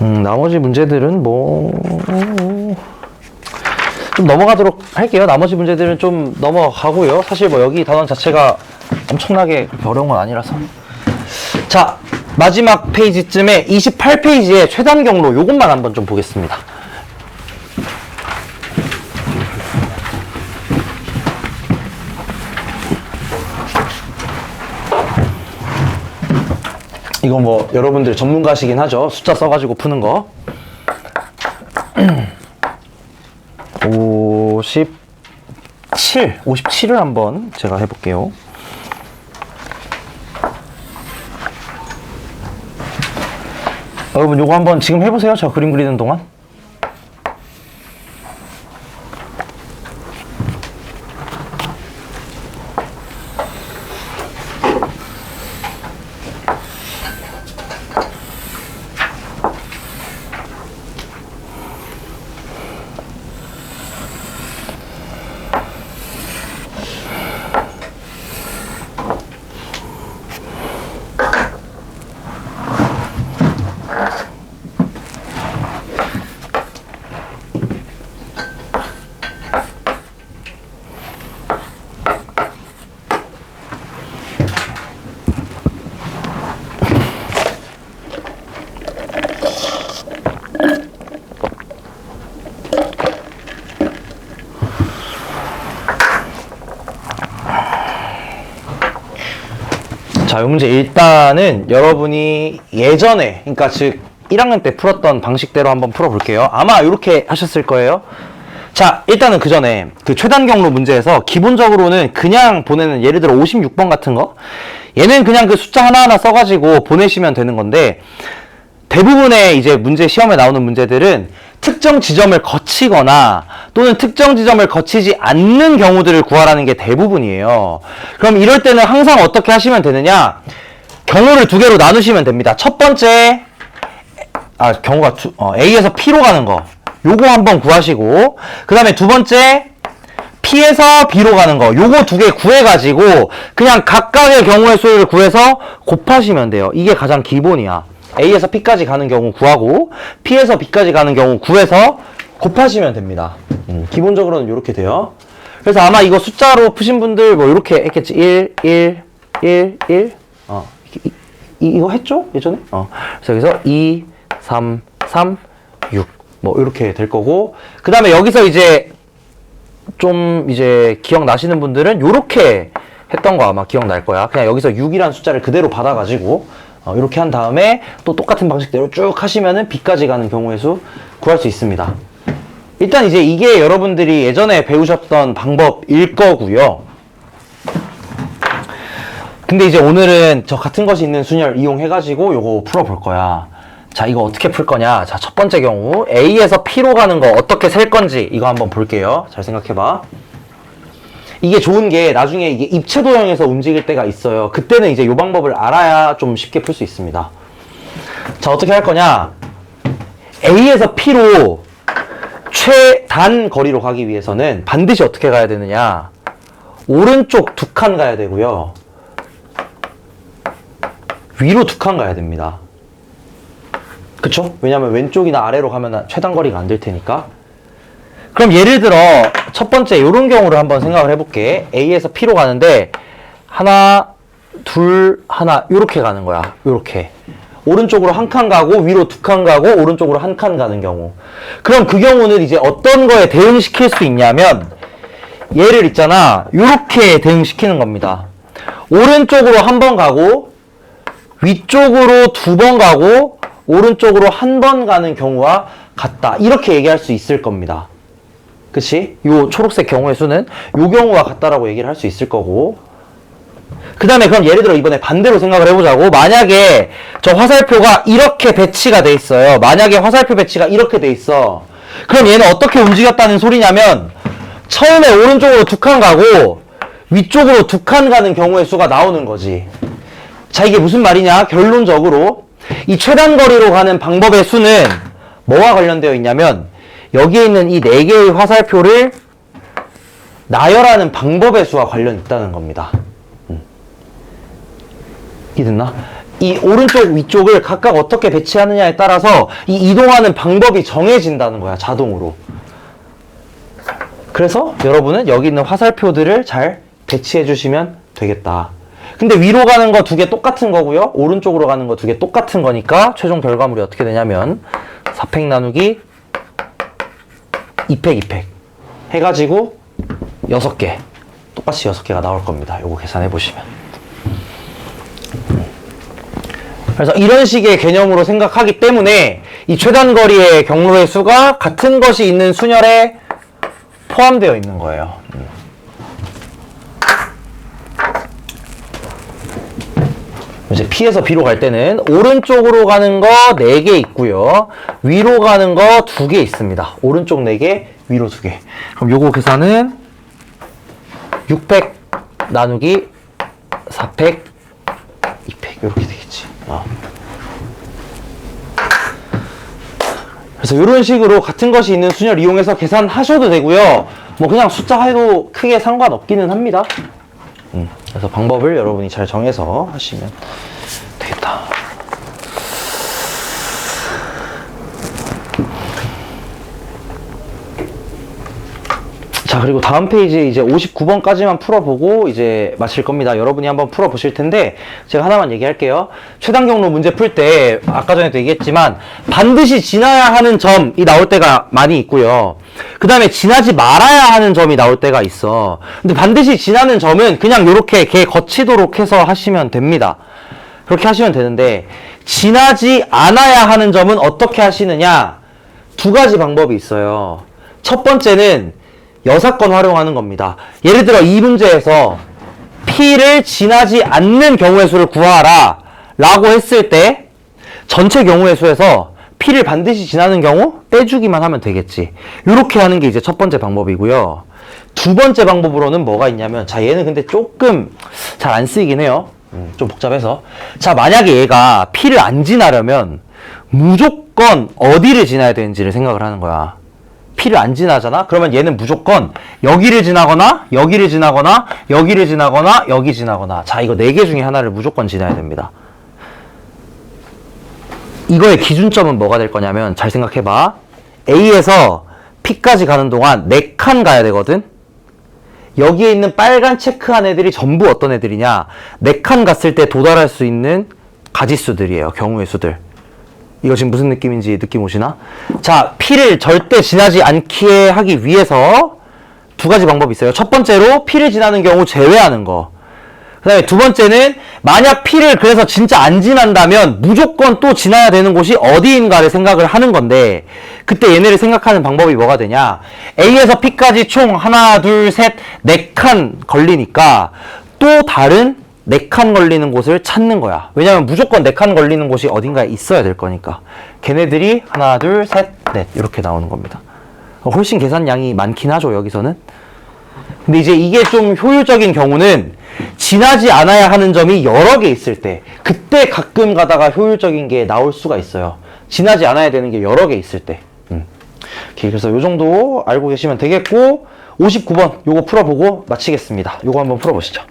나머지 문제들은 좀 넘어가도록 할게요. 나머지 문제들은 좀 넘어가고요. 사실 여기 단원 자체가 엄청나게 어려운 건 아니라서. 자, 마지막 페이지쯤에 28페이지에 최단 경로 요것만 한번 좀 보겠습니다. 이거 뭐 여러분들 전문가시긴 하죠. 숫자 써가지고 푸는 거. 57을 한번 제가 해볼게요. 여러분 요거 한번 지금 해보세요. 저 그림 그리는 동안. 자, 요 문제 일단은 여러분이 예전에, 그러니까 즉 1학년 때 풀었던 방식대로 한번 풀어볼게요. 아마 이렇게 하셨을 거예요. 자, 일단은 그 전에 그 최단 경로 문제에서 기본적으로는 그냥 보내는, 예를 들어 56번 같은 거, 얘는 그냥 그 숫자 하나하나 써가지고 보내시면 되는 건데, 대부분의 이제 문제, 시험에 나오는 문제들은 특정 지점을 거치거나 또는 특정 지점을 거치지 않는 경우들을 구하라는 게 대부분이에요. 그럼 이럴 때는 항상 어떻게 하시면 되느냐? 경우를 두 개로 나누시면 됩니다. 첫 번째, 경우가 A에서 P로 가는 거, 요거 한번 구하시고, 그 다음에 두 번째, P에서 B로 가는 거, 요거 두 개 구해가지고 그냥 각각의 경우의 수를 구해서 곱하시면 돼요. 이게 가장 기본이야. A에서 P까지 가는 경우 구하고 P에서 B까지 가는 경우 구해서 곱하시면 됩니다. 기본적으로는 이렇게 돼요. 그래서 아마 이거 숫자로 푸신 분들 뭐 이렇게 했겠지. 1, 1, 1, 1 이거 했죠? 예전에? 그래서 여기서 2, 3, 3, 6 뭐 이렇게 될 거고, 그 다음에 여기서 이제 좀 이제 기억나시는 분들은 요렇게 했던 거 아마 기억날 거야. 그냥 여기서 6이라는 숫자를 그대로 받아가지고 이렇게 한 다음에 또 똑같은 방식대로 쭉 하시면은 B까지 가는 경우의 수 구할 수 있습니다. 일단 이제 이게 여러분들이 예전에 배우셨던 방법일 거고요. 근데 이제 오늘은 저 같은 것이 있는 순열 이용해가지고 요거 풀어볼 거야. 자, 이거 어떻게 풀 거냐. 자, 첫 번째 경우 A에서 P로 가는 거 어떻게 셀 건지 이거 한번 볼게요. 잘 생각해봐. 이게 좋은 게 나중에 이게 입체 도형에서 움직일 때가 있어요. 그때는 이제 이 방법을 알아야 좀 쉽게 풀 수 있습니다. 자, 어떻게 할 거냐? A에서 P로 최단 거리로 가기 위해서는 반드시 어떻게 가야 되느냐? 오른쪽 두 칸 가야 되고요. 위로 두 칸 가야 됩니다. 그쵸? 왜냐면 왼쪽이나 아래로 가면 최단 거리가 안 될 테니까. 그럼 예를 들어 첫 번째 요런 경우를 한번 생각을 해볼게. A에서 P로 가는데 하나, 둘, 하나 요렇게 가는 거야. 요렇게 오른쪽으로 한 칸 가고 위로 두 칸 가고 오른쪽으로 한 칸 가는 경우, 그럼 그 경우는 이제 어떤 거에 대응시킬 수 있냐면 얘를 있잖아, 요렇게 대응시키는 겁니다. 오른쪽으로 한 번 가고 위쪽으로 두 번 가고 오른쪽으로 한 번 가는 경우와 같다, 이렇게 얘기할 수 있을 겁니다. 그치? 요 초록색 경우의 수는 요 경우와 같다라고 얘기를 할 수 있을 거고, 그 다음에 그럼 예를 들어 이번에 반대로 생각을 해보자고. 만약에 저 화살표가 이렇게 배치가 돼 있어요. 만약에 화살표 배치가 이렇게 돼 있어. 그럼 얘는 어떻게 움직였다는 소리냐면 처음에 오른쪽으로 두 칸 가고 위쪽으로 두 칸 가는 경우의 수가 나오는 거지. 자, 이게 무슨 말이냐? 결론적으로 이 최단 거리로 가는 방법의 수는 뭐와 관련되어 있냐면 여기에 있는 이 네 개의 화살표를 나열하는 방법의 수와 관련 있다는 겁니다. 이해됐나? 이 오른쪽 위쪽을 각각 어떻게 배치하느냐에 따라서 이 이동하는 방법이 정해진다는 거야, 자동으로. 그래서 여러분은 여기 있는 화살표들을 잘 배치해 주시면 되겠다. 근데 위로 가는 거 두 개 똑같은 거고요. 오른쪽으로 가는 거 두 개 똑같은 거니까 최종 결과물이 어떻게 되냐면 4팩 나누기 2팩 2팩 해가지고 6개 똑같이 6개가 나올 겁니다. 요거 계산해 보시면. 그래서 이런 식의 개념으로 생각하기 때문에 이 최단거리의 경로의 수가 같은 것이 있는 순열에 포함되어 있는 거예요. 이제 P에서 B로 갈 때는 오른쪽으로 가는 거 4개 있고요. 위로 가는 거 2개 있습니다. 오른쪽 4개, 위로 2개. 그럼 요거 계산은 6팩 나누기 4팩 2팩 이렇게 되겠지. 그래서 이런 식으로 같은 것이 있는 순열 이용해서 계산하셔도 되고요. 뭐 그냥 숫자 해도 크게 상관없기는 합니다. 그래서 방법을 여러분이 잘 정해서 하시면 되겠다. 자, 그리고 다음 페이지 이제 59번까지만 풀어보고 이제 마칠 겁니다. 여러분이 한번 풀어보실 텐데 제가 하나만 얘기할게요. 최단 경로 문제 풀 때 아까 전에도 얘기했지만 반드시 지나야 하는 점이 나올 때가 많이 있고요. 그 다음에 지나지 말아야 하는 점이 나올 때가 있어. 근데 반드시 지나는 점은 그냥 이렇게 개 거치도록 해서 하시면 됩니다. 그렇게 하시면 되는데 지나지 않아야 하는 점은 어떻게 하시느냐? 2가지 방법이 있어요. 첫 번째는 여사건 활용하는 겁니다. 예를 들어 이 문제에서 P를 지나지 않는 경우의 수를 구하라 라고 했을 때 전체 경우의 수에서 P를 반드시 지나는 경우 빼주기만 하면 되겠지. 이렇게 하는 게 이제 첫 번째 방법이고요. 두 번째 방법으로는 뭐가 있냐면, 자, 얘는 근데 조금 잘 안 쓰이긴 해요. 좀 복잡해서. 자, 만약에 얘가 P를 안 지나려면 무조건 어디를 지나야 되는지를 생각을 하는 거야. P를 안 지나잖아? 그러면 얘는 무조건 여기를 지나거나 여기를 지나거나 여기를 지나거나 여기 지나거나. 자, 이거 4개 중에 하나를 무조건 지나야 됩니다. 이거의 기준점은 뭐가 될 거냐면, 잘 생각해봐. A에서 P까지 가는 동안 4칸 가야 되거든? 여기에 있는 빨간 체크한 애들이 전부 어떤 애들이냐? 4칸 갔을 때 도달할 수 있는 가지수들이에요. 경우의 수들. 이거 지금 무슨 느낌인지 느낌 오시나? 자, P를 절대 지나지 않게 하기 위해서 2가지 방법이 있어요. 첫 번째로 P를 지나는 경우 제외하는 거. 그 다음에 두 번째는 만약 P를 그래서 진짜 안 지난다면 무조건 또 지나야 되는 곳이 어디인가를 생각을 하는 건데, 그때 얘네를 생각하는 방법이 뭐가 되냐? A에서 P까지 총 하나, 둘, 셋, 4칸 걸리니까 또 다른 4칸 걸리는 곳을 찾는 거야. 왜냐면 무조건 4칸 걸리는 곳이 어딘가에 있어야 될 거니까. 걔네들이 하나, 둘, 셋, 넷 이렇게 나오는 겁니다. 훨씬 계산량이 많긴 하죠, 여기서는. 근데 이제 이게 좀 효율적인 경우는 지나지 않아야 하는 점이 여러 개 있을 때, 그때 가끔 가다가 효율적인 게 나올 수가 있어요. 지나지 않아야 되는 게 여러 개 있을 때. 오케이, 그래서 요 정도 알고 계시면 되겠고, 59번 요거 풀어보고 마치겠습니다. 요거 한번 풀어보시죠.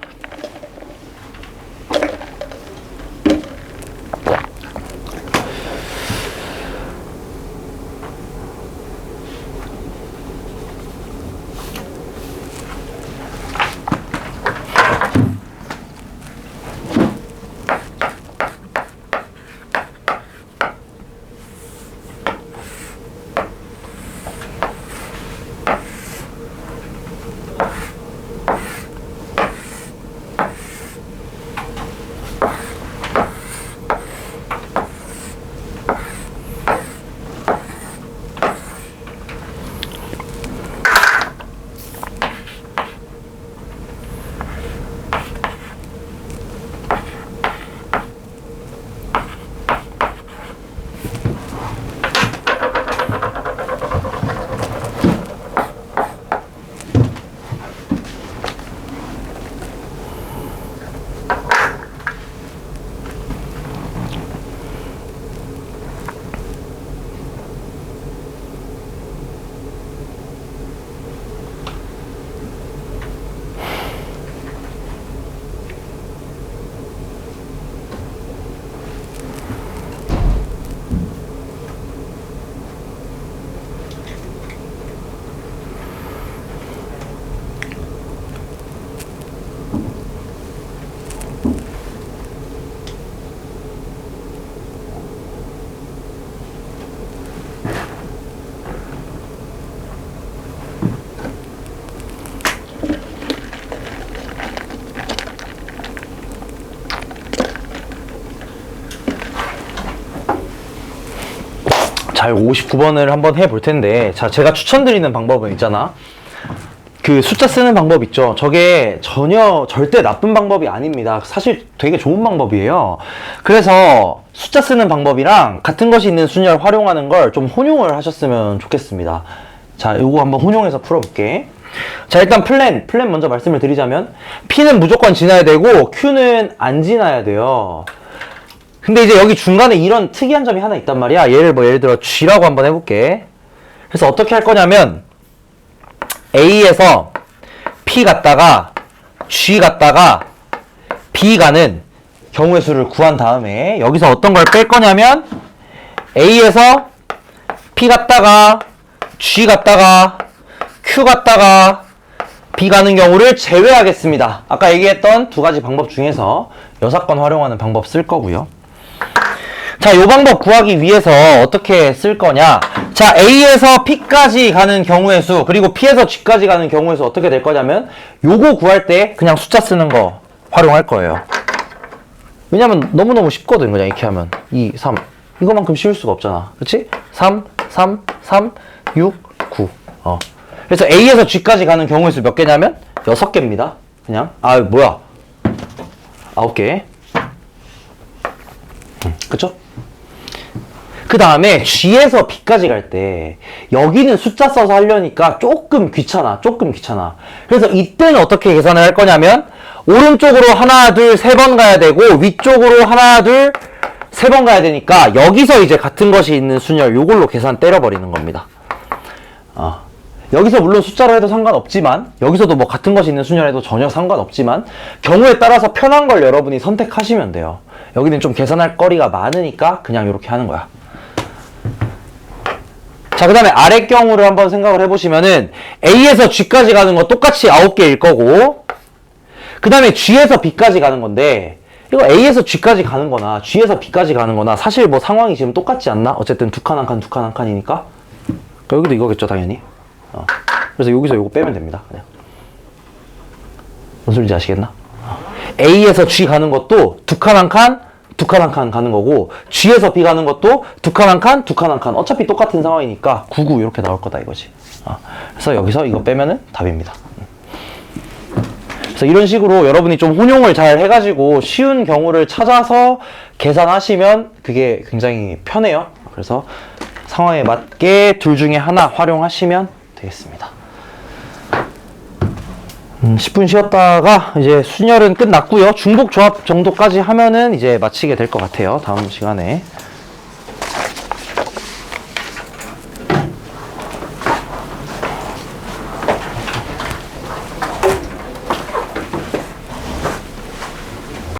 자, 59번을 한번 해볼 텐데, 자, 제가 추천드리는 방법은 있잖아. 그 숫자 쓰는 방법 있죠. 저게 전혀 절대 나쁜 방법이 아닙니다. 사실 되게 좋은 방법이에요. 그래서 숫자 쓰는 방법이랑 같은 것이 있는 순열 활용하는 걸 좀 혼용을 하셨으면 좋겠습니다. 자, 요거 한번 혼용해서 풀어볼게. 자, 일단 플랜 먼저 말씀을 드리자면 P는 무조건 지나야 되고 Q는 안 지나야 돼요. 근데 이제 여기 중간에 이런 특이한 점이 하나 있단 말이야. 예를 들어 G라고 한번 해볼게. 그래서 어떻게 할 거냐면 A에서 P 갔다가 G 갔다가 B 가는 경우의 수를 구한 다음에 여기서 어떤 걸 뺄 거냐면 A에서 P 갔다가 G 갔다가 Q 갔다가 B 가는 경우를 제외하겠습니다. 아까 얘기했던 두 가지 방법 중에서 여사건 활용하는 방법 쓸 거고요. 자, 이 방법 구하기 위해서 어떻게 쓸 거냐. 자, A에서 P까지 가는 경우의 수, 그리고 P에서 G까지 가는 경우의 수 어떻게 될 거냐면 요거 구할 때 그냥 숫자 쓰는 거 활용할 거예요. 왜냐면 너무너무 쉽거든. 그냥 이렇게 하면 2, 3 이거만큼 쉬울 수가 없잖아. 그치? 3, 3, 3, 6, 9 그래서 A에서 G까지 가는 경우의 수 몇 개냐면 6개입니다. 그냥 뭐야 9개. 그쵸? 그 다음에 G에서 B까지 갈 때 여기는 숫자 써서 하려니까 조금 귀찮아. 그래서 이때는 어떻게 계산을 할 거냐면 오른쪽으로 하나, 둘, 세 번 가야 되고 위쪽으로 하나, 둘, 세 번 가야 되니까 여기서 이제 같은 것이 있는 순열 요걸로 계산 때려버리는 겁니다. 여기서 물론 숫자로 해도 상관없지만 여기서도 뭐 같은 것이 있는 순열 해도 전혀 상관없지만 경우에 따라서 편한 걸 여러분이 선택하시면 돼요. 여기는 좀 계산할 거리가 많으니까 그냥 이렇게 하는 거야. 자, 그 다음에 아래 경우를 한번 생각을 해보시면은 A에서 G까지 가는 거 똑같이 9개일 거고 그 다음에 G에서 B까지 가는 건데 이거 A에서 G까지 가는 거나 G에서 B까지 가는 거나 사실 뭐 상황이 지금 똑같지 않나? 어쨌든 두 칸 한 칸이니까 여기도 이거겠죠 당연히. 그래서 여기서 이거 빼면 됩니다. 그냥. 무슨 소리인지 아시겠나? A에서 G 가는 것도 두 칸 한 칸 가는 거고 G에서 B 가는 것도 두 칸 한 칸 어차피 똑같은 상황이니까 99 이렇게 나올 거다 이거지. 그래서 여기서 이거 빼면은 답입니다. 그래서 이런 식으로 여러분이 좀 혼용을 잘 해가지고 쉬운 경우를 찾아서 계산하시면 그게 굉장히 편해요. 그래서 상황에 맞게 둘 중에 하나 활용하시면 되겠습니다. 10분 쉬었다가 이제 순열은 끝났고요. 중복 조합 정도까지 하면은 이제 마치게 될 것 같아요. 다음 시간에.